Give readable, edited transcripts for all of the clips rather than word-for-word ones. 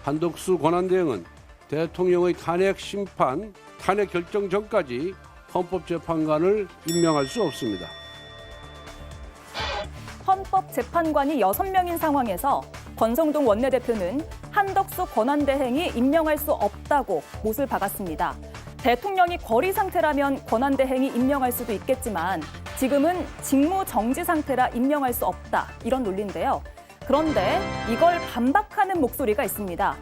한덕수 권한대행은 대통령의 탄핵 결정 전까지 헌법재판관을 임명할 수 없습니다. 헌법재판관이 6명인 상황에서 권성동 원내대표는 한덕수 권한대행이 임명할 수 없다고 못을 박았습니다. 대통령이 거리 상태라면 권한대행이 임명할 수도 있겠지만 지금은 직무 정지 상태라 임명할 수 없다, 이런 논리인데요. 그런데 이걸 반박하는 목소리가 있습니다.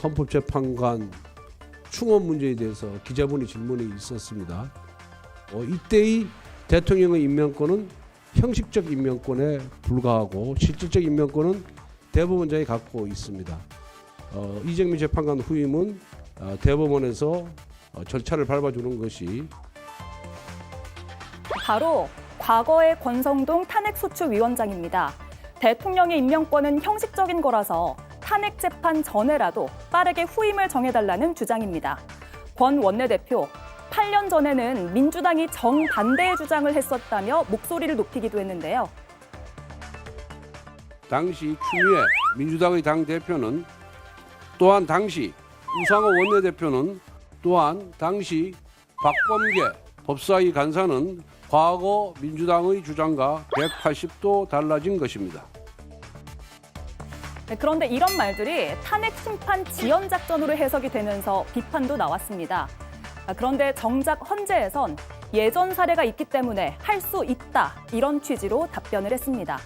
헌법재판관 충원 문제에 대해서 기자분의 질문이 있었습니다. 이때의 대통령의 임명권은 형식적 임명권에 불과하고 실질적 임명권은 대법원장이 갖고 있습니다. 이정미 재판관 후임은 대법원에서 절차를 밟아주는 것이 바로 과거의 권성동 탄핵소추위원장입니다. 대통령의 임명권은 형식적인 거라서 탄핵 재판 전에라도 빠르게 후임을 정해달라는 주장입니다. 권 원내대표, 8년 전에는 민주당이 정반대의 주장을 했었다며 목소리를 높이기도 했는데요. 당시 추미애 민주당의 당대표는 또한 당시 우상호 원내대표는 또한 당시 박범계 법사위 간사는 과거 민주당의 주장과 180도 달라진 것입니다. 그런데 이런 말들이 탄핵 심판 지연 작전으로 해석이 되면서 비판도 나왔습니다. 그런데 정작 헌재에선 예전 사례가 있기 때문에 할 수 있다, 이런 취지로 답변을 했습니다.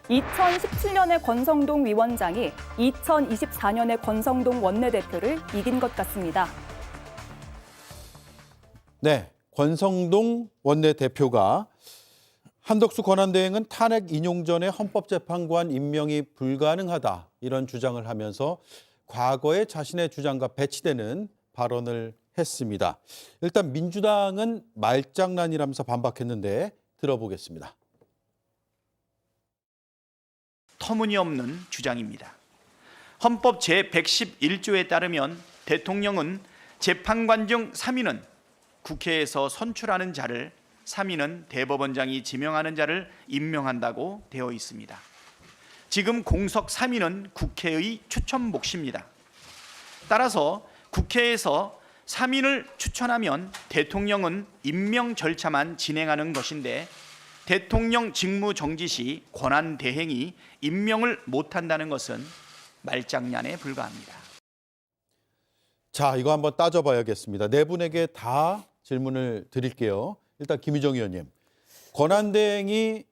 2017년의 권성동 위원장이 2024년의 권성동 원내대표를 이긴 것 같습니다. 네, 권성동 원내대표가 한덕수 권한대행은 탄핵 인용 전에 헌법재판관 임명이 불가능하다, 이런 주장을 하면서 과거의 자신의 주장과 배치되는 발언을 했습니다. 일단 민주당은 말장난이라면서 반박했는데 들어보겠습니다. 터무니없는 주장입니다. 헌법 제111조에 따르면 대통령은 재판관 중 3인은 국회에서 선출하는 자를, 3인은 대법원장이 지명하는 자를 임명한다고 되어 있습니다. 지금 공석 3인은 국회의 추천 몫입니다. 따라서 국회에서 3인을 추천하면 대통령은 임명 절차만 진행하는 것인데 대통령 직무 정지 시 권한대행이 임명을 못한다는 것은 말장난에 불과합니다. 자, 이거 한번 따져봐야겠습니다. 네 분에게 다 질문을 드릴게요. 일단 김희정 의원님, 권한대행이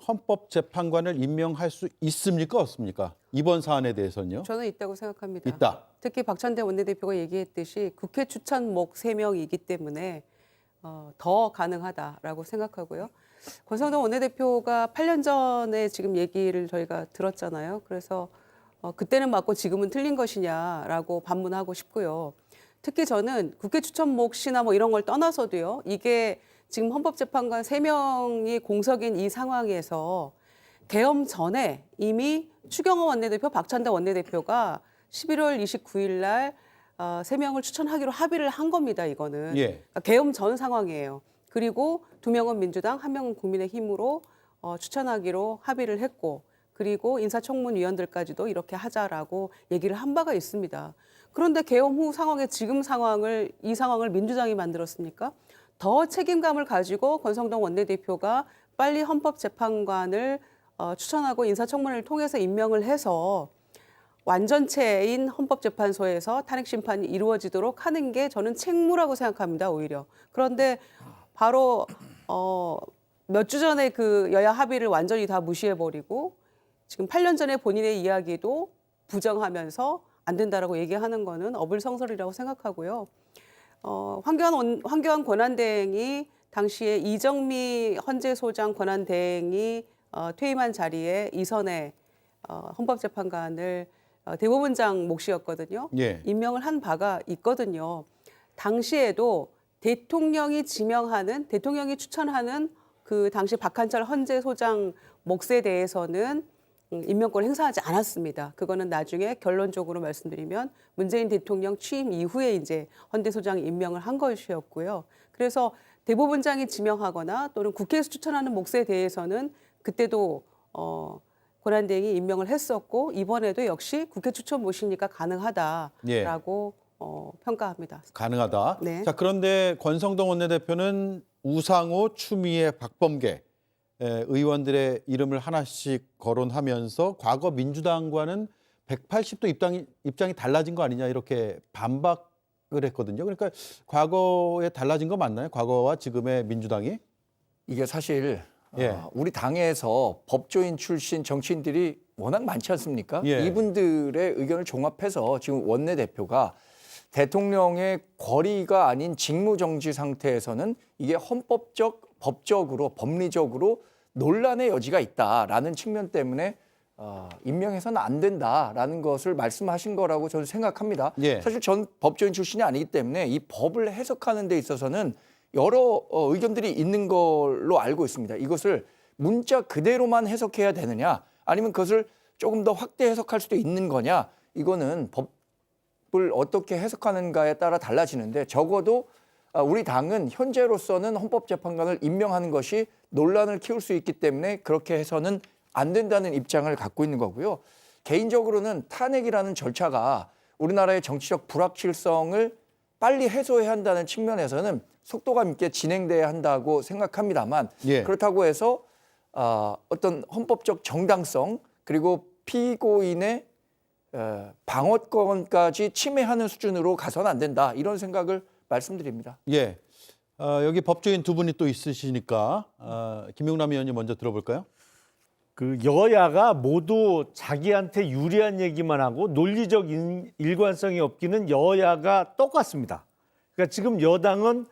헌법재판관을 임명할 수 있습니까, 없습니까? 이번 사안에 대해서는요? 저는 있다고 생각합니다. 있다. 특히 박찬대 원내대표가 얘기했듯이 국회 추천목 3명이기 때문에 더 가능하다라고 생각하고요. 권성동 원내대표가 8년 전에 지금 얘기를 저희가 들었잖아요. 그래서 그때는 맞고 지금은 틀린 것이냐라고 반문하고 싶고요. 특히 저는 국회 추천목 시나 뭐 이런 걸 떠나서도요. 이게 지금 헌법재판관 3명이 공석인 이 상황에서 계엄 전에 이미 추경호 원내대표, 박찬대 원내대표가 11월 29일 날 3명을 추천하기로 합의를 한 겁니다. 이거는. 예. 그러니까 계엄 전 상황이에요. 그리고 2명은 민주당, 1명은 국민의힘으로 추천하기로 합의를 했고, 그리고 인사청문위원들까지도 이렇게 하자라고 얘기를 한 바가 있습니다. 그런데 계엄 후 상황에 지금 이 상황을 민주당이 만들었습니까? 더 책임감을 가지고 권성동 원내대표가 빨리 헌법재판관을 추천하고 인사청문회를 통해서 임명을 해서 완전체인 헌법재판소에서 탄핵심판이 이루어지도록 하는 게 저는 책무라고 생각합니다, 오히려. 그런데 바로 몇 주 전에 그 여야 합의를 완전히 다 무시해버리고 지금 8년 전에 본인의 이야기도 부정하면서 안 된다라고 얘기하는 거는 어불성설이라고 생각하고요. 황교안 권한대행이 당시에 이정미 헌재소장 권한대행이 퇴임한 자리에 이선의 헌법재판관을 대법원장 몫이었거든요. 예. 임명을 한 바가 있거든요. 당시에도 대통령이 추천하는 그 당시 박한철 헌재소장 몫에 대해서는 임명권을 행사하지 않았습니다. 그거는 나중에 결론적으로 말씀드리면 문재인 대통령 취임 이후에 이제 헌재소장이 임명을 한 것이었고요. 그래서 대법원장이 지명하거나 또는 국회에서 추천하는 몫에 대해서는 그때도 권한대행이 임명을 했었고 이번에도 역시 국회 추천 모시니까 가능하다라고 평가합니다. 가능하다. 네. 자, 그런데 권성동 원내대표는 우상호, 추미애, 박범계 의원들의 이름을 하나씩 거론하면서 과거 민주당과는 180도 입장이 달라진 거 아니냐 이렇게 반박을 했거든요. 그러니까 과거에 달라진 거 맞나요? 과거와 지금의 민주당이? 이게 사실 예. 우리 당에서 법조인 출신 정치인들이 워낙 많지 않습니까? 예. 이분들의 의견을 종합해서 지금 원내대표가 대통령의 권위가 아닌 직무정지 상태에서는 이게 법적으로 법리적으로 논란의 여지가 있다라는 측면 때문에 임명해서는 안 된다라는 것을 말씀하신 거라고 저는 생각합니다. 예. 사실 전 법조인 출신이 아니기 때문에 이 법을 해석하는 데 있어서는 여러 의견들이 있는 걸로 알고 있습니다. 이것을 문자 그대로만 해석해야 되느냐 아니면 그것을 조금 더 확대 해석할 수도 있는 거냐 이거는 법을 어떻게 해석하는가에 따라 달라지는데 적어도 우리 당은 현재로서는 헌법재판관을 임명하는 것이 논란을 키울 수 있기 때문에 그렇게 해서는 안 된다는 입장을 갖고 있는 거고요. 개인적으로는 탄핵이라는 절차가 우리나라의 정치적 불확실성을 빨리 해소해야 한다는 측면에서는 속도감 있게 진행돼야 한다고 생각합니다만 예. 그렇다고 해서 어떤 헌법적 정당성 그리고 피고인의 방어권까지 침해하는 수준으로 가서는 안 된다 이런 생각을 말씀드립니다. 예. 여기 법조인 두 분이 또 있으시니까 김용남 의원님 먼저 들어볼까요? 그 여야가 모두 자기한테 유리한 얘기만 하고 논리적 일관성이 없기는 여야가 똑같습니다. 그러니까 지금 여당은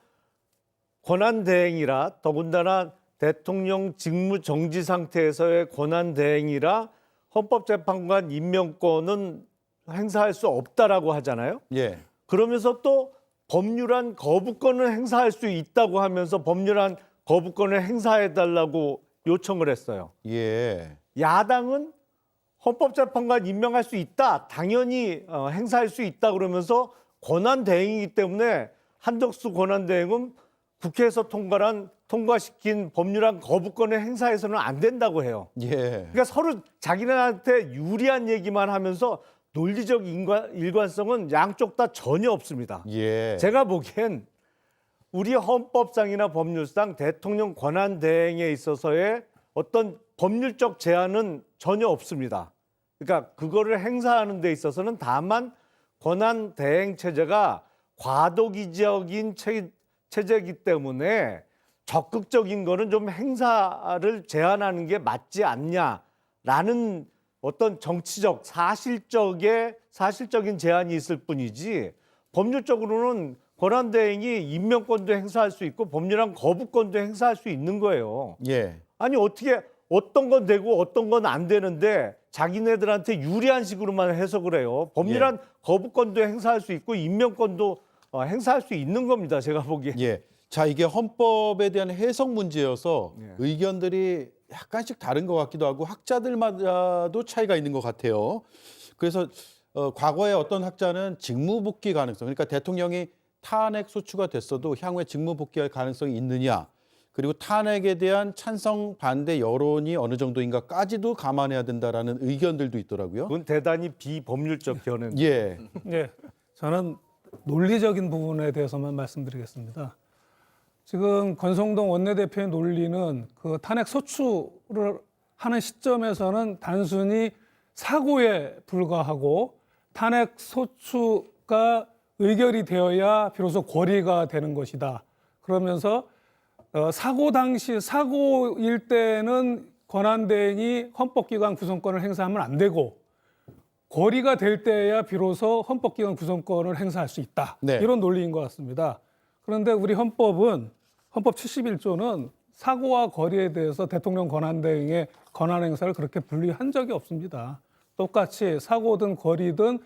권한대행이라 더군다나 대통령 직무 정지 상태에서의 권한대행이라 헌법재판관 임명권은 행사할 수 없다라고 하잖아요. 예. 그러면서 또 법률안 거부권을 행사할 수 있다고 하면서 법률안 거부권을 행사해달라고 요청을 했어요. 예. 야당은 헌법재판관 임명할 수 있다. 당연히 행사할 수 있다 그러면서 권한대행이기 때문에 한덕수 권한대행은 국회에서 통과시킨 법률안 거부권을 행사해서는 안 된다고 해요. 예. 그러니까 서로 자기네한테 유리한 얘기만 하면서 논리적 일관성은 양쪽 다 전혀 없습니다. 예. 제가 보기엔 우리 헌법상이나 법률상 대통령 권한대행에 있어서의 어떤 법률적 제한은 전혀 없습니다. 그러니까 그거를 행사하는 데 있어서는 다만 권한대행 체제가 과도기적인 체제이기 때문에 적극적인 거는 좀 행사를 제한하는 게 맞지 않냐라는 어떤 정치적 사실적인 제한이 있을 뿐이지 법률적으로는 권한대행이 임명권도 행사할 수 있고 법률안 거부권도 행사할 수 있는 거예요. 예. 아니 어떻게 어떤 건 되고 어떤 건 안 되는데 자기네들한테 유리한 식으로만 해석을 해요. 법률안 거부권도 행사할 수 있고 임명권도 행사할 수 있는 겁니다. 제가 보기에. 예. 자, 이게 헌법에 대한 해석 문제여서 예. 의견들이 약간씩 다른 것 같기도 하고 학자들마다도 차이가 있는 것 같아요. 그래서 과거에 어떤 학자는 직무복귀 가능성, 그러니까 대통령이 탄핵 소추가 됐어도 향후에 직무복귀할 가능성이 있느냐, 그리고 탄핵에 대한 찬성 반대 여론이 어느 정도인가까지도 감안해야 된다라는 의견들도 있더라고요. 그건 대단히 비법률적 견해. 예. 네, 저는 논리적인 부분에 대해서만 말씀드리겠습니다. 지금 권성동 원내대표의 논리는 그 탄핵 소추를 하는 시점에서는 단순히 사고에 불과하고 탄핵 소추가 의결이 되어야 비로소 권리가 되는 것이다. 그러면서 사고 당시 사고일 때는 권한대행이 헌법기관 구성권을 행사하면 안 되고 권리가 될 때야 비로소 헌법기관 구성권을 행사할 수 있다. 네. 이런 논리인 것 같습니다. 그런데 우리 헌법 71조는 사고와 권리에 대해서 대통령 권한대행의 권한 행사를 그렇게 분리한 적이 없습니다. 똑같이 사고든 권리든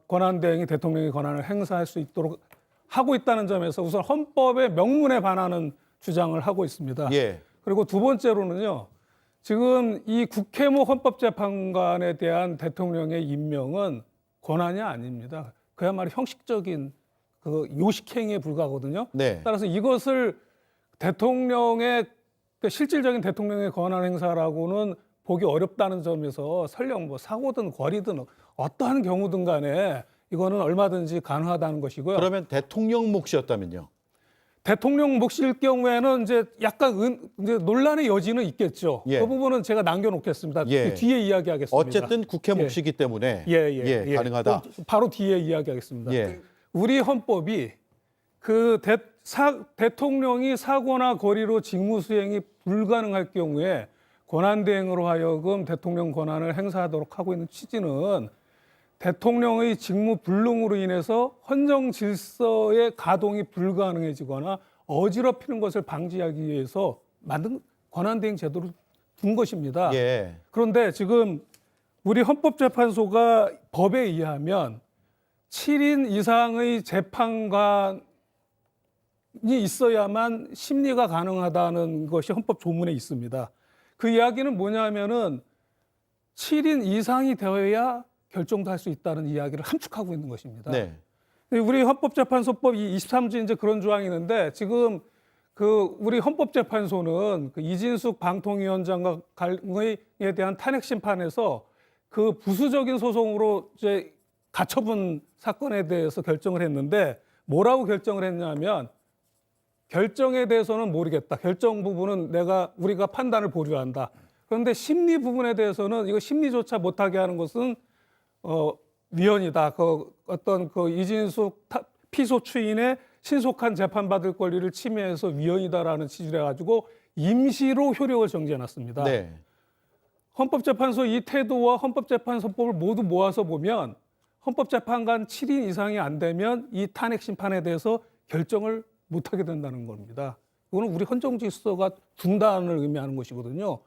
권한대행이 대통령의 권한을 행사할 수 있도록 하고 있다는 점에서 우선 헌법의 명문에 반하는 주장을 하고 있습니다. 예. 그리고 두 번째로는요. 지금 이 국회모 헌법재판관에 대한 대통령의 임명은 권한이 아닙니다. 그야말로 형식적인 그 요식행위에 불과하거든요. 네. 따라서 이것을 대통령의 실질적인 대통령의 권한 행사라고는 보기 어렵다는 점에서 설령 뭐 사고든 거리든 어떠한 경우든 간에 이거는 얼마든지 가능하다는 것이고요. 그러면 대통령 몫이었다면요? 대통령 몫일 경우에는 이제 약간 이제 논란의 여지는 있겠죠. 예. 그 부분은 제가 남겨놓겠습니다. 예. 뒤에 이야기하겠습니다. 어쨌든 국회 예. 몫이기 때문에 예. 가능하다. 바로 뒤에 이야기하겠습니다. 예. 우리 헌법이 그 대통령이 사고나 거리로 직무 수행이 불가능할 경우에 권한대행으로 하여금 대통령 권한을 행사하도록 하고 있는 취지는 대통령의 직무 불능으로 인해서 헌정 질서의 가동이 불가능해지거나 어지럽히는 것을 방지하기 위해서 만든 권한대행 제도를 둔 것입니다. 예. 그런데 지금 우리 헌법재판소가 법에 의하면 7인 이상의 재판관이 있어야만 심리가 가능하다는 것이 헌법 조문에 있습니다. 그 이야기는 뭐냐면은 7인 이상이 되어야 결정도 할 수 있다는 이야기를 함축하고 있는 것입니다. 네. 우리 헌법재판소법 23조에 이제 그런 조항이 있는데 지금 그 우리 헌법재판소는 그 이진숙 방통위원장에 대한 탄핵 심판에서 그 부수적인 소송으로 이제 가처분 사건에 대해서 결정을 했는데 뭐라고 결정을 했냐면 결정에 대해서는 모르겠다. 결정 부분은 우리가 판단을 보류한다. 그런데 심리 부분에 대해서는 이거 심리조차 못하게 하는 것은 위헌이다. 어떤 이진숙 피소 추인의 신속한 재판받을 권리를 침해해서 위헌이다라는 취지를 해가지고 임시로 효력을 정지해놨습니다. 네. 헌법재판소 이 태도와 헌법재판소법을 모두 모아서 보면 헌법재판관 7인 이상이 안 되면 이 탄핵 심판에 대해서 결정을 못하게 된다는 겁니다. 이거는 우리 헌정질서가 둔다는 의미하는 것이거든요.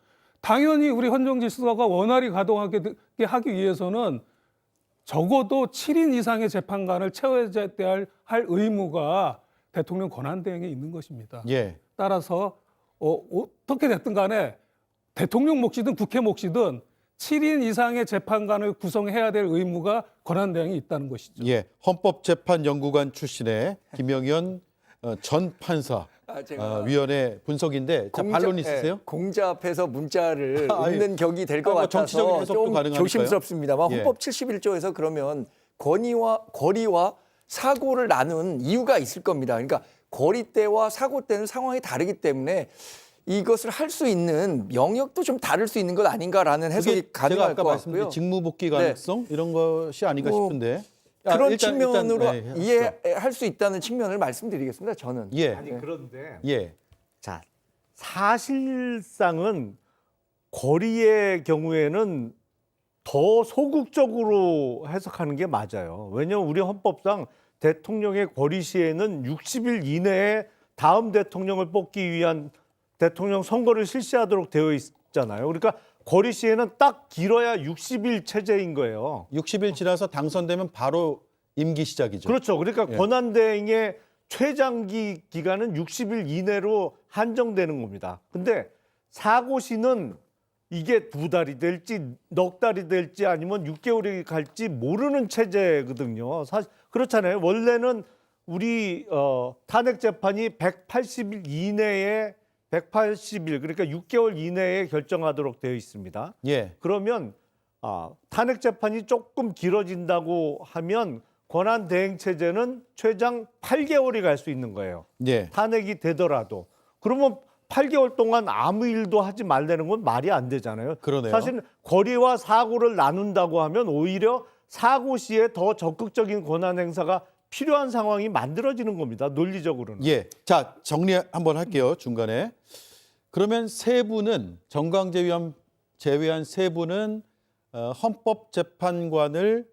당연히 우리 헌정질서가 원활히 가동하게 하기 위해서는 적어도 7인 이상의 재판관을 채워야 할 의무가 대통령 권한대행에 있는 것입니다. 예. 따라서 어떻게 됐든 간에 대통령 몫이든 국회 몫이든 7인 이상의 재판관을 구성해야 될 의무가 권한대행에 있다는 것이죠. 예. 헌법재판연구관 출신의 김영현 전 판사 위원회 분석인데 자, 반론 있으세요? 공자 앞에서 문자를 아니, 읽는 격이 될 것 뭐 같아서 정치적인 해석도 좀 가능하니까요. 조심스럽습니다만 예. 헌법 71조에서 그러면 거리와 사고를 나눈 이유가 있을 겁니다. 그러니까 거리 때와 사고 때는 상황이 다르기 때문에 이것을 할 수 있는 영역도 좀 다를 수 있는 것 아닌가라는 해석이 제가 가능할 아까 것 말씀드린 같고요. 직무복귀 가능성 이런 것이 아닌가 뭐, 싶은데 그런 일단, 측면으로 네, 하시죠. 이해할 수 있다는 측면을 말씀드리겠습니다. 저는. 예. 아니 그런데 예. 자 사실상은 거리의 경우에는 더 소극적으로 해석하는 게 맞아요. 왜냐하면 우리 헌법상 대통령의 거리 시에는 60일 이내에 다음 대통령을 뽑기 위한 대통령 선거를 실시하도록 되어 있잖아요. 그러니까 거리 시에는 딱 길어야 60일 체제인 거예요. 60일 지나서 당선되면 바로 임기 시작이죠. 그렇죠. 그러니까 예. 권한대행의 최장기 기간은 60일 이내로 한정되는 겁니다. 근데 사고시는 이게 2달이 될지 넉 달이 될지 아니면 6개월이 갈지 모르는 체제거든요. 사실 그렇잖아요. 원래는 우리 탄핵 재판이 180일 이내에 180일 그러니까 6개월 이내에 결정하도록 되어 있습니다. 예. 그러면 탄핵 재판이 조금 길어진다고 하면 권한 대행 체제는 최장 8개월이 갈 수 있는 거예요. 예. 탄핵이 되더라도. 그러면 8개월 동안 아무 일도 하지 말라는 건 말이 안 되잖아요. 그러네요. 사실 거리와 사고를 나눈다고 하면 오히려 사고 시에 더 적극적인 권한 행사가 필요한 상황이 만들어지는 겁니다. 논리적으로는. 예. 자, 정리 한번 할게요. 중간에. 그러면 세 분은 정광재 위원 제외한 세 분은 헌법재판관을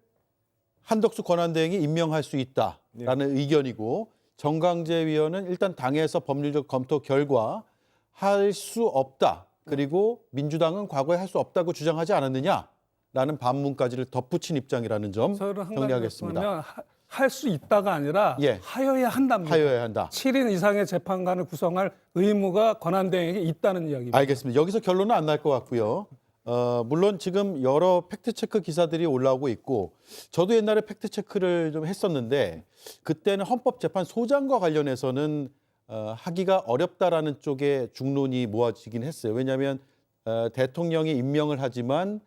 한덕수 권한대행이 임명할 수 있다라는 의견이고 정광재 위원은 일단 당에서 법률적 검토 결과 할 수 없다. 그리고 민주당은 과거에 할 수 없다고 주장하지 않았느냐라는 반문까지를 덧붙인 입장이라는 점 정리하겠습니다. 할 수 있다가 아니라 예. 하여야 한답니다. 하여야 한다. 7인 이상의 재판관을 구성할 의무가 권한대행에게 있다는 이야기입니다. 알겠습니다. 여기서 결론은 안 날 것 같고요. 물론 지금 여러 팩트체크 기사들이 올라오고 있고 저도 옛날에 팩트체크를 좀 했었는데 그때는 헌법재판소장과 관련해서는 하기가 어렵다라는 쪽에 중론이 모아지긴 했어요. 왜냐하면 대통령이 임명을 하지만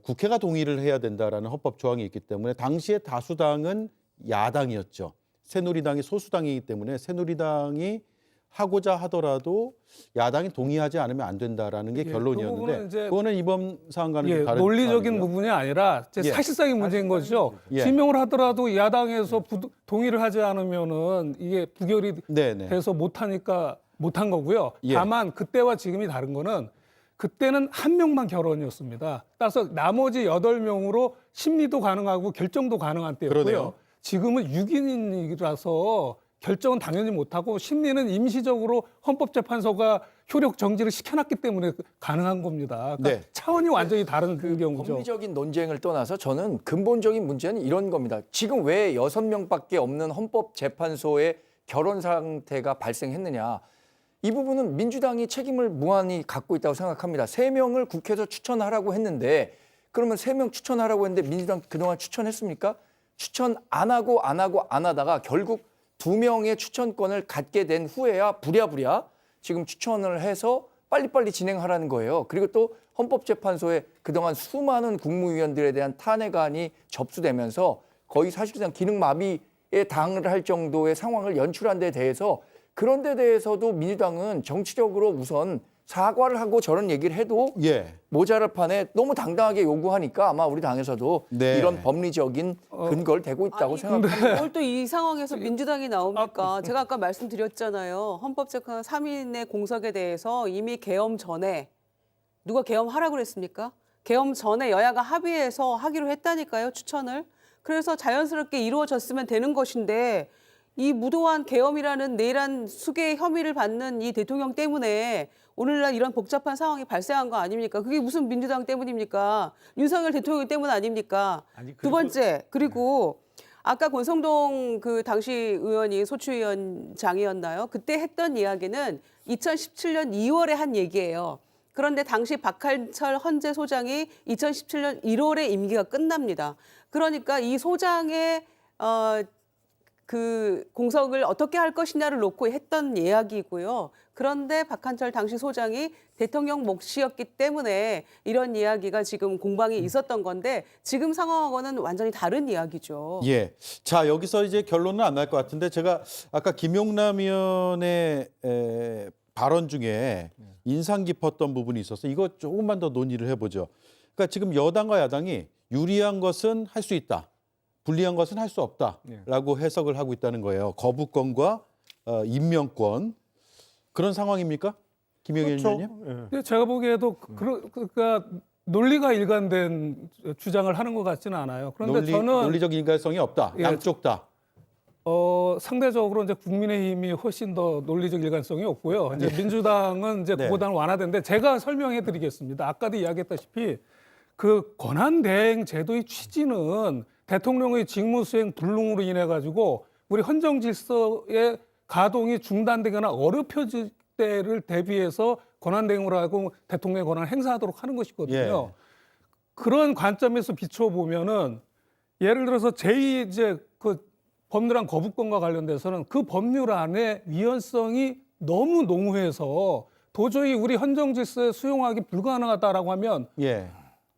국회가 동의를 해야 된다라는 헌법 조항이 있기 때문에 당시에 다수당은 야당이었죠. 새누리당이 소수당이기 때문에 새누리당이 하고자 하더라도 야당이 동의하지 않으면 안 된다라는 게 예, 결론이었는데 그 부분은 이제 그거는 이번 사안과는 좀 예, 다른 논리적인 사안이고요. 부분이 아니라 이제 예. 사실상의 문제인 거죠. 예. 지명을 하더라도 야당에서 동의를 하지 않으면은 이게 부결이 네네. 돼서 못하니까 못한 거고요. 예. 다만 그때와 지금이 다른 거는 그때는 한 명만 결혼이었습니다. 따라서 나머지 8명으로 심리도 가능하고 결정도 가능한 때였고요. 그러네요. 지금은 6인이라서 결정은 당연히 못하고 심리는 임시적으로 헌법재판소가 효력 정지를 시켜놨기 때문에 가능한 겁니다. 그러니까 네. 차원이 완전히 다른 경우죠. 법리적인 논쟁을 떠나서 저는 근본적인 문제는 이런 겁니다. 지금 왜 6명밖에 없는 헌법재판소의 결혼 상태가 발생했느냐. 이 부분은 민주당이 책임을 무한히 갖고 있다고 생각합니다. 3명을 국회에서 추천하라고 했는데 그러면 3명 추천하라고 했는데 민주당 그동안 추천했습니까? 추천 안 하다가 결국 2명의 추천권을 갖게 된 후에야 부랴부랴 지금 추천을 해서 빨리빨리 진행하라는 거예요. 그리고 또 헌법재판소에 그동안 수많은 국무위원들에 대한 탄핵안이 접수되면서 거의 사실상 기능마비에 당을 할 정도의 상황을 연출한 데 대해서 그런 데 대해서도 민주당은 정치적으로 우선 사과를 하고 저런 얘기를 해도 예. 모자랄 판에 너무 당당하게 요구하니까 아마 우리 당에서도 네. 이런 법리적인 근거를 대고 있다고 생각합니다. 뭘 또 이 상황에서 민주당이 나옵니까? 제가 아까 말씀드렸잖아요. 헌법재판 3인의 공석에 대해서 이미 계엄 전에 누가 계엄하라고 그랬습니까? 계엄 전에 여야가 합의해서 하기로 했다니까요, 추천을. 그래서 자연스럽게 이루어졌으면 되는 것인데 이 무도한 계엄이라는 내란 수괴 혐의를 받는 이 대통령 때문에 오늘날 이런 복잡한 상황이 발생한 거 아닙니까? 그게 무슨 민주당 때문입니까? 윤석열 대통령 때문 아닙니까? 두 번째, 그리고 아까 권성동 그 당시 의원이 소추위원장이었나요? 그때 했던 이야기는 2017년 2월에 한 얘기예요. 그런데 당시 박한철 헌재 소장이 2017년 1월에 임기가 끝납니다. 그러니까 이 소장의 그 공석을 어떻게 할 것이냐를 놓고 했던 이야기고요. 그런데 박한철 당시 소장이 대통령 몫이었기 때문에 이런 이야기가 지금 공방이 있었던 건데 지금 상황하고는 완전히 다른 이야기죠. 예. 자, 여기서 이제 결론은 안 날 것 같은데 제가 아까 김용남 의원의 발언 중에 인상 깊었던 부분이 있어서 이거 조금만 더 논의를 해보죠. 그러니까 지금 여당과 야당이 유리한 것은 할 수 있다. 불리한 것은 할 수 없다라고 해석을 하고 있다는 거예요. 거부권과 임명권. 그런 상황입니까? 김영일 그렇죠. 의원님? 예. 근데 제가 보기에도 그러니까 논리가 일관된 주장을 하는 것 같지는 않아요. 그런데 저는 논리적 인간성이 없다. 예, 양쪽 다. 상대적으로 이제 국민의힘이 훨씬 더 논리적 일관성이 없고요. 이제 민주당은 이제 네. 그보다는 완화된데 제가 설명해 드리겠습니다. 아까도 이야기했다시피 그 권한대행 제도의 취지는 대통령의 직무수행 불능으로 인해 가지고 우리 헌정 질서의 가동이 중단되거나 어렵혀질 때를 대비해서 권한대행을 하고 대통령의 권한을 행사하도록 하는 것이거든요. 예. 그런 관점에서 비춰보면은 예를 들어서 제2 이제 그 법률안 거부권과 관련돼서는 그 법률안의 위헌성이 너무 농후해서 도저히 우리 헌정 질서에 수용하기 불가능하다라고 하면 예.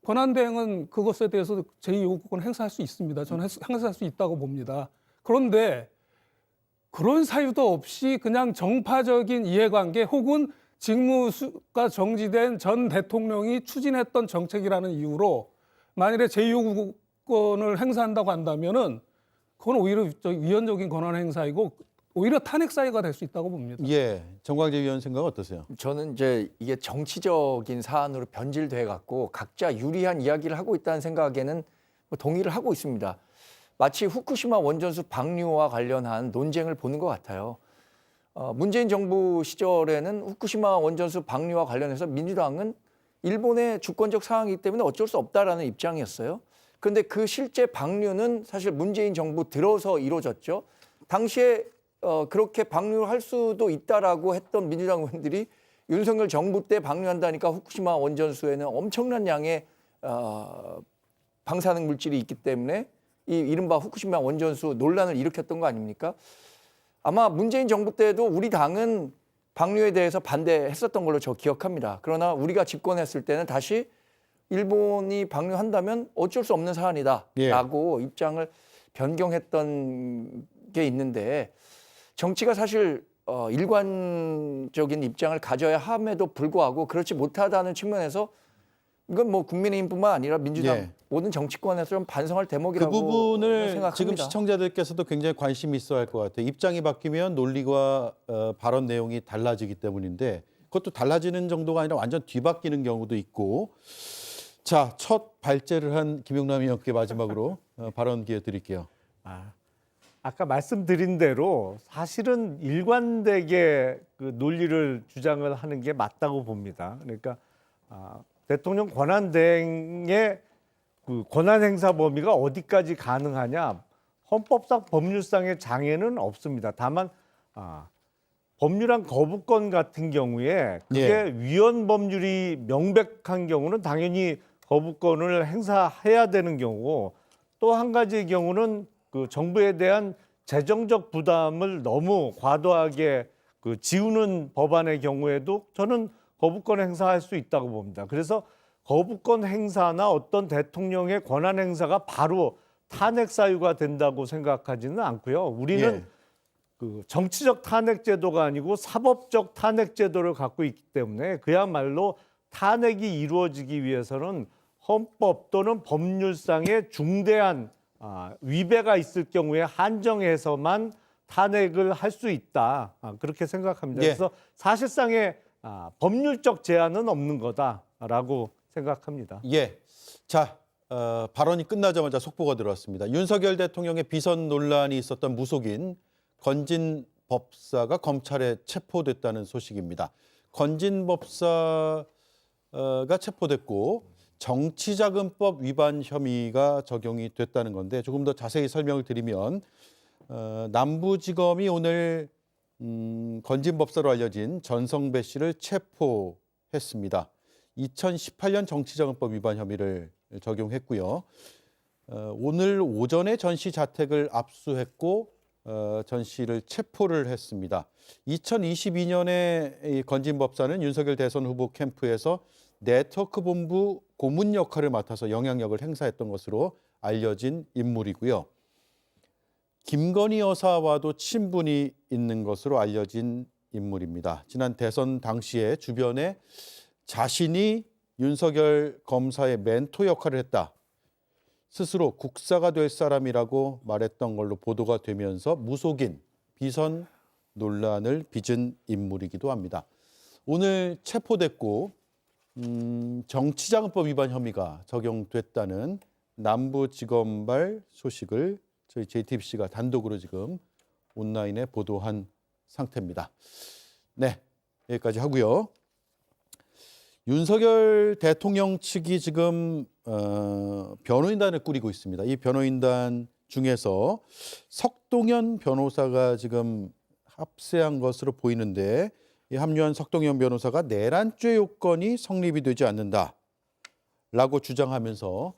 권한대행은 그것에 대해서 제2요구권을 행사할 수 있습니다. 저는 행사할 수 있다고 봅니다. 그런데 그런 사유도 없이 그냥 정파적인 이해관계 혹은 직무가 정지된 전 대통령이 추진했던 정책이라는 이유로 만일에 제2요구권을 행사한다고 한다면은 그건 오히려 위헌적인 권한 행사이고 오히려 탄핵 사유가 될 수 있다고 봅니다. 예. 정광재 의원 생각은 어떠세요? 저는 이제 이게 정치적인 사안으로 변질돼 갖고 각자 유리한 이야기를 하고 있다는 생각에는 뭐 동의를 하고 있습니다. 마치 후쿠시마 원전수 방류와 관련한 논쟁을 보는 것 같아요. 문재인 정부 시절에는 후쿠시마 원전수 방류와 관련해서 민주당은 일본의 주권적 사항이기 때문에 어쩔 수 없다라는 입장이었어요. 그런데 그 실제 방류는 사실 문재인 정부 들어서 이루어졌죠. 당시에 그렇게 방류할 수도 있다라고 했던 민주당 의원들이 윤석열 정부 때 방류한다니까 후쿠시마 원전수에는 엄청난 양의 방사능 물질이 있기 때문에 이 이른바 후쿠시마 원전수 논란을 일으켰던 거 아닙니까? 아마 문재인 정부 때도 우리 당은 방류에 대해서 반대했었던 걸로 저 기억합니다. 그러나 우리가 집권했을 때는 다시 일본이 방류한다면 어쩔 수 없는 사안이다라고 입장을 변경했던 게 있는데 정치가 사실 일관적인 입장을 가져야 함에도 불구하고 그렇지 못하다는 측면에서 이건 뭐 국민의힘뿐만 아니라 민주당 예. 모든 정치권에서 좀 반성할 그 대목이라고 부분을 생각합니다. 지금 시청자들께서도 굉장히 관심이 있어 할 것 같아요. 입장이 바뀌면 논리와 발언 내용이 달라지기 때문인데 그것도 달라지는 정도가 아니라 완전 뒤바뀌는 경우도 있고. 자, 첫 발제를 한 김용남 의원께 마지막으로 발언 기회 드릴게요. 아까 말씀드린 대로 사실은 일관되게 그 논리를 주장을 하는 게 맞다고 봅니다. 그러니까 대통령 권한대행의 그 권한 행사 범위가 어디까지 가능하냐? 헌법상 법률상의 장애는 없습니다. 다만 법률안 거부권 같은 경우에 그게 예. 위헌 법률이 명백한 경우는 당연히 거부권을 행사해야 되는 경우고 또 한 가지의 경우는 그 정부에 대한 재정적 부담을 너무 과도하게 그 지우는 법안의 경우에도 저는 거부권 행사할 수 있다고 봅니다. 그래서 거부권 행사나 어떤 대통령의 권한 행사가 바로 탄핵 사유가 된다고 생각하지는 않고요. 우리는 예. 그 정치적 탄핵 제도가 아니고 사법적 탄핵 제도를 갖고 있기 때문에 그야말로 탄핵이 이루어지기 위해서는 헌법 또는 법률상의 중대한 위배가 있을 경우에 한정해서만 탄핵을 할 수 있다. 그렇게 생각합니다. 예. 그래서 사실상의 법률적 제한은 없는 거다라고 생각합니다. 예. 자, 발언이 끝나자마자 속보가 들어왔습니다. 윤석열 대통령의 비선 논란이 있었던 무속인 건진 법사가 검찰에 체포됐다는 소식입니다. 건진 법사가 체포됐고 정치자금법 위반 혐의가 적용이 됐다는 건데 조금 더 자세히 설명을 드리면 남부지검이 오늘 건진 법사로 알려진 전성배 씨를 체포했습니다. 2018년 정치자금법 위반 혐의를 적용했고요. 오늘 오전에 전 씨 자택을 압수했고 전 씨를 체포를 했습니다. 2022년에 이 건진 법사는 윤석열 대선 후보 캠프에서 네트워크 본부 고문 역할을 맡아서 영향력을 행사했던 것으로 알려진 인물이고요. 김건희 여사와도 친분이 있는 것으로 알려진 인물입니다. 지난 대선 당시에 주변에 자신이 윤석열 검사의 멘토 역할을 했다. 스스로 국사가 될 사람이라고 말했던 걸로 보도가 되면서 무속인 비선 논란을 빚은 인물이기도 합니다. 오늘 체포됐고 정치자금법 위반 혐의가 적용됐다는 남부지검발 소식을 저희 JTBC가 단독으로 지금 온라인에 보도한 상태입니다. 네, 여기까지 하고요. 윤석열 대통령 측이 지금 변호인단을 꾸리고 있습니다. 이 변호인단 중에서 석동현 변호사가 지금 합세한 것으로 보이는데 이 합류한 석동현 변호사가 내란죄 요건이 성립이 되지 않는다라고 주장하면서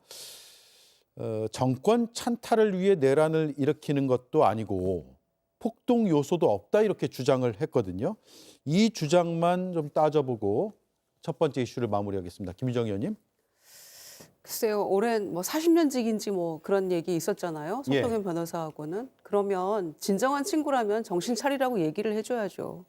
정권 찬탈을 위해 내란을 일으키는 것도 아니고 폭동 요소도 없다 이렇게 주장을 했거든요. 이 주장만 좀 따져보고 첫 번째 이슈를 마무리하겠습니다. 김유정 의원님. 글쎄요, 오랜 뭐 40년직인지 뭐 그런 얘기 있었잖아요. 석동현 변호사하고는. 그러면 진정한 친구라면 정신 차리라고 얘기를 해줘야죠.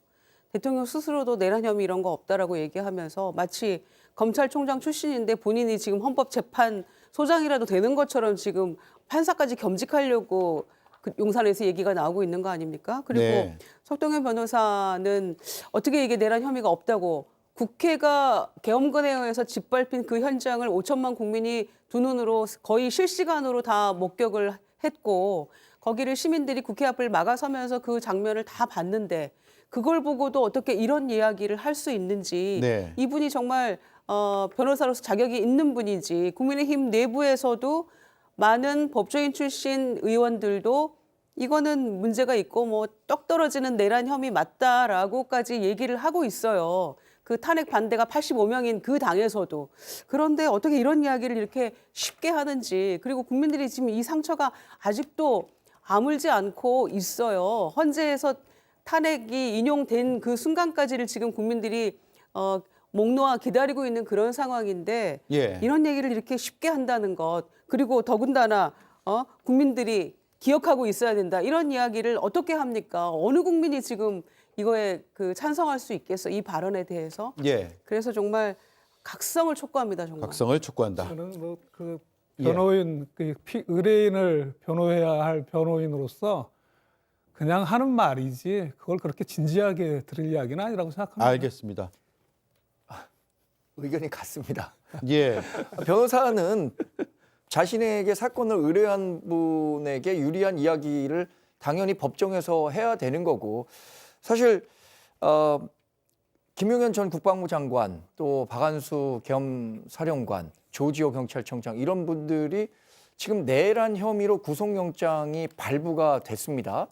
대통령 스스로도 내란 혐의 이런 거 없다라고 얘기하면서 마치 검찰총장 출신인데 본인이 지금 헌법재판소장이라도 되는 것처럼 지금 판사까지 겸직하려고 그 용산에서 얘기가 나오고 있는 거 아닙니까? 그리고 네. 석동현 변호사는 어떻게 이게 내란 혐의가 없다고 국회가 계엄군에 의해서 짓밟힌 그 현장을 5천만 국민이 두 눈으로 거의 실시간으로 다 목격을 했고 거기를 시민들이 국회 앞을 막아서면서 그 장면을 다 봤는데 그걸 보고도 어떻게 이런 이야기를 할 수 있는지 네. 이분이 정말 변호사로서 자격이 있는 분인지 국민의힘 내부에서도 많은 법조인 출신 의원들도 이거는 문제가 있고 뭐 떡 떨어지는 내란 혐의 맞다라고까지 얘기를 하고 있어요. 그 탄핵 반대가 85명인 그 당에서도. 그런데 어떻게 이런 이야기를 이렇게 쉽게 하는지 그리고 국민들이 지금 이 상처가 아직도 아물지 않고 있어요. 헌재에서 탄핵이 인용된 그 순간까지를 지금 국민들이 목 놓아 기다리고 있는 그런 상황인데 예. 이런 얘기를 이렇게 쉽게 한다는 것, 그리고 더군다나 국민들이 기억하고 있어야 된다, 이런 이야기를 어떻게 합니까? 어느 국민이 지금 이거에 그 찬성할 수 있겠어, 이 발언에 대해서? 예. 그래서 정말 각성을 촉구합니다, 정말. 각성을 촉구한다. 저는 뭐그 예. 변호인 의뢰인을 변호해야 할 변호인으로서 그냥 하는 말이지 그걸 그렇게 진지하게 들을 이야기는 아니라고 생각합니다. 알겠습니다. 의견이 같습니다. 예. 변호사는 자신에게 사건을 의뢰한 분에게 유리한 이야기를 당연히 법정에서 해야 되는 거고, 사실 김용현 전 국방부 장관, 또 박한수 겸 사령관, 조지호 경찰청장, 이런 분들이 지금 내란 혐의로 구속영장이 발부가 됐습니다.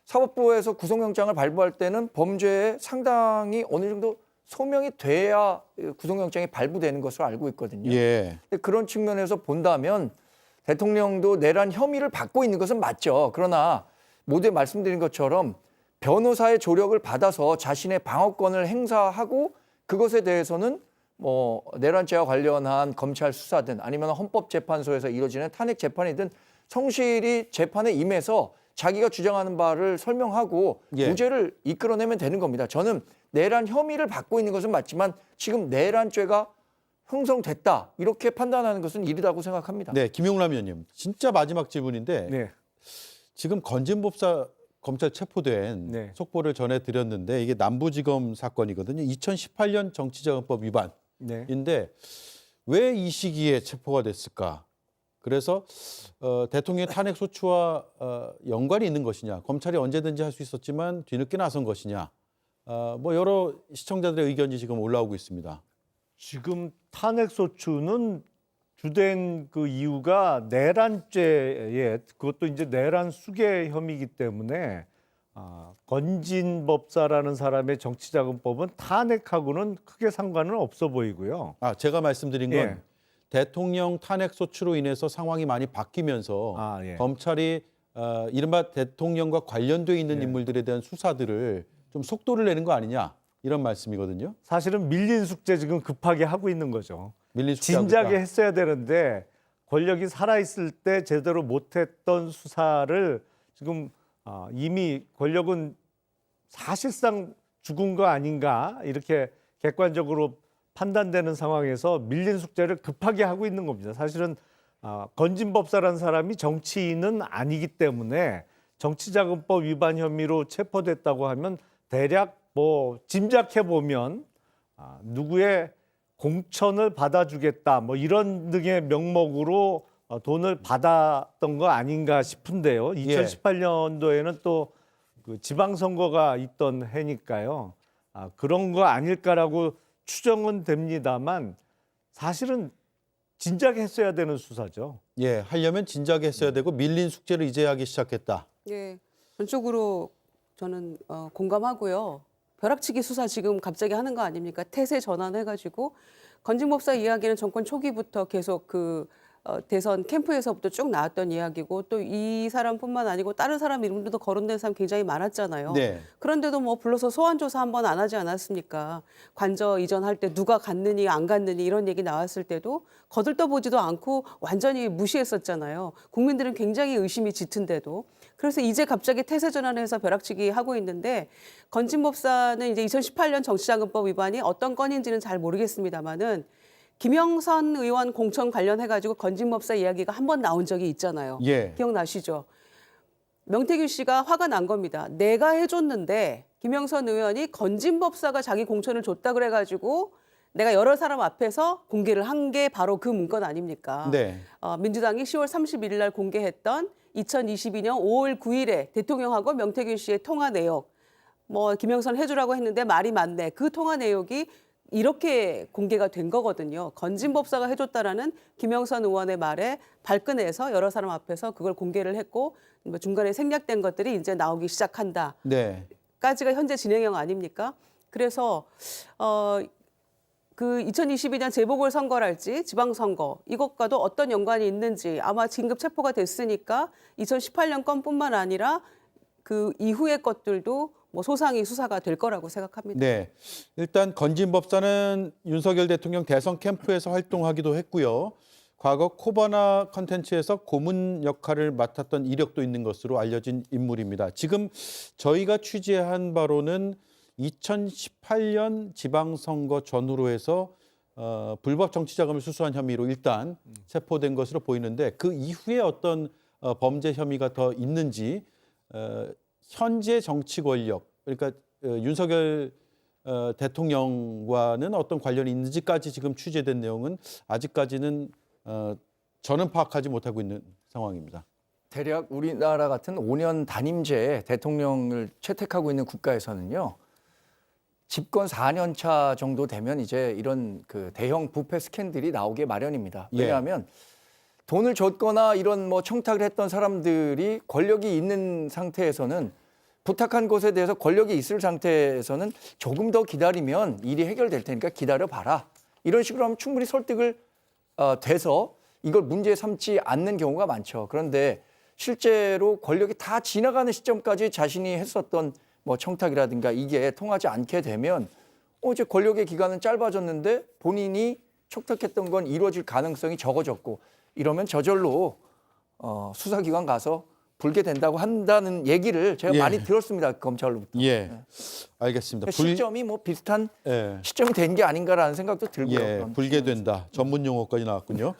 사법부에서 구속영장을 발부할 때는 범죄에 상당히 어느 정도 소명이 돼야 구속영장이 발부되는 것으로 알고 있거든요. 예. 근데 그런 측면에서 본다면 대통령도 내란 혐의를 받고 있는 것은 맞죠. 그러나 모두에 말씀드린 것처럼 변호사의 조력을 받아서 자신의 방어권을 행사하고, 그것에 대해서는 뭐 내란죄와 관련한 검찰 수사든 아니면 헌법재판소에서 이루어지는 탄핵 재판이든 성실히 재판에 임해서 자기가 주장하는 바를 설명하고 예. 무죄를 이끌어내면 되는 겁니다. 저는 내란 혐의를 받고 있는 것은 맞지만 지금 내란죄가 형성됐다, 이렇게 판단하는 것은 이르다고 생각합니다. 네, 김용남 의원님. 진짜 마지막 질문인데 네. 지금 건진법사 검찰 체포된 네. 속보를 전해드렸는데 이게 남부지검 사건이거든요. 2018년 정치자금법 위반인데 네. 왜 이 시기에 체포가 됐을까? 그래서 대통령의 탄핵 소추와 연관이 있는 것이냐, 검찰이 언제든지 할 수 있었지만 뒤늦게 나선 것이냐, 뭐 여러 시청자들의 의견이 지금 올라오고 있습니다. 지금 탄핵 소추는 주된 그 이유가 내란죄에, 그것도 이제 내란 수괴 혐의이기 때문에 건진법사라는 사람의 정치자금법은 탄핵하고는 크게 상관은 없어 보이고요. 제가 말씀드린 건 예. 대통령 탄핵 소추로 인해서 상황이 많이 바뀌면서 예. 검찰이 이른바 대통령과 관련돼 있는 예. 인물들에 대한 수사들을 좀 속도를 내는 거 아니냐, 이런 말씀이거든요. 사실은 밀린 숙제 지금 급하게 하고 있는 거죠. 밀린 숙제하고 진작에 있다. 했어야 되는데 권력이 살아있을 때 제대로 못했던 수사를 지금 이미 권력은 사실상 죽은 거 아닌가, 이렇게 객관적으로 판단되는 상황에서 밀린 숙제를 급하게 하고 있는 겁니다. 사실은 건진법사라는 사람이 정치인은 아니기 때문에 정치자금법 위반 혐의로 체포됐다고 하면 대략 뭐 짐작해 보면 누구의 공천을 받아주겠다, 뭐 이런 등의 명목으로 돈을 받았던 거 아닌가 싶은데요. 2018년도에는 또 그 지방선거가 있던 해니까요. 그런 거 아닐까라고 추정은 됩니다만 사실은 진작 했어야 되는 수사죠. 예, 하려면 진작에 했어야 되고 밀린 숙제를 이제 하기 시작했다. 예, 전적으로 저는 공감하고요. 벼락치기 수사 지금 갑자기 하는 거 아닙니까? 태세 전환해가지고 건진법사 이야기는 정권 초기부터 계속 그 대선 캠프에서부터 쭉 나왔던 이야기고, 또 이 사람뿐만 아니고 다른 사람 이름들도 거론된 사람 굉장히 많았잖아요. 네. 그런데도 뭐 불러서 소환 조사 한번 안 하지 않았습니까? 관저 이전할 때 누가 갔느니 안 갔느니 이런 얘기 나왔을 때도 거들떠보지도 않고 완전히 무시했었잖아요. 국민들은 굉장히 의심이 짙은데도. 그래서 이제 갑자기 태세 전환해서 벼락치기 하고 있는데, 건진법사는 이제 2018년 정치자금법 위반이 어떤 건인지는 잘 모르겠습니다만은 김영선 의원 공천 관련해가지고 건진법사 이야기가 한 번 나온 적이 있잖아요. 예. 기억나시죠? 명태균 씨가 화가 난 겁니다. 내가 해줬는데 김영선 의원이 건진법사가 자기 공천을 줬다 그래가지고 내가 여러 사람 앞에서 공개를 한 게 바로 그 문건 아닙니까? 네. 민주당이 10월 31일 날 공개했던 2022년 5월 9일에 대통령하고 명태균 씨의 통화 내용, 뭐 김영선 해주라고 했는데 말이 많네. 그 통화 내용이 이렇게 공개가 된 거거든요. 건진법사가 해줬다라는 김영선 의원의 말에 발끈해서 여러 사람 앞에서 그걸 공개를 했고, 뭐 중간에 생략된 것들이 이제 나오기 시작한다. 네. 까지가 현재 진행형 아닙니까? 그래서 그 2022년 재보궐선거랄지 지방선거 이것과도 어떤 연관이 있는지, 아마 긴급 체포가 됐으니까 2018년 건뿐만 아니라 그 이후의 것들도 뭐 소상히 수사가 될 거라고 생각합니다. 네. 일단 건진 법사는 윤석열 대통령 대선 캠프에서 활동하기도 했고요. 과거 코바나 컨텐츠에서 고문 역할을 맡았던 이력도 있는 것으로 알려진 인물입니다. 지금 저희가 취재한 바로는 2018년 지방선거 전후로 해서 불법 정치자금을 수수한 혐의로 일단 체포된 것으로 보이는데 그 이후에 어떤 범죄 혐의가 더 있는지 현재 정치 권력 그러니까 윤석열 대통령과는 어떤 관련이 있는지까지 지금 취재된 내용은 아직까지는 저는 파악하지 못하고 있는 상황입니다. 대략 우리나라 같은 5년 단임제 대통령을 채택하고 있는 국가에서는요. 집권 4년 차 정도 되면 이제 이런 그 대형 부패 스캔들이 나오게 마련입니다. 왜냐하면 돈을 줬거나 이런 뭐 청탁을 했던 사람들이 권력이 있는 상태에서는 부탁한 것에 대해서 권력이 있을 상태에서는 조금 더 기다리면 일이 해결될 테니까 기다려봐라. 이런 식으로 하면 충분히 설득을 돼서 이걸 문제 삼지 않는 경우가 많죠. 그런데 실제로 권력이 다 지나가는 시점까지 자신이 했었던 뭐 청탁이라든가 이게 통하지 않게 되면 이제 권력의 기간은 짧아졌는데 본인이 촉탁했던 건 이루어질 가능성이 적어졌고 이러면 저절로 수사기관 가서 불게 된다고 한다는 얘기를 제가 많이 들었습니다. 검찰로부터. 알겠습니다. 시점이 뭐 비슷한 시점이 된 게 아닌가라는 생각도 들고요. 불게 된다. 전문 용어까지 나왔군요.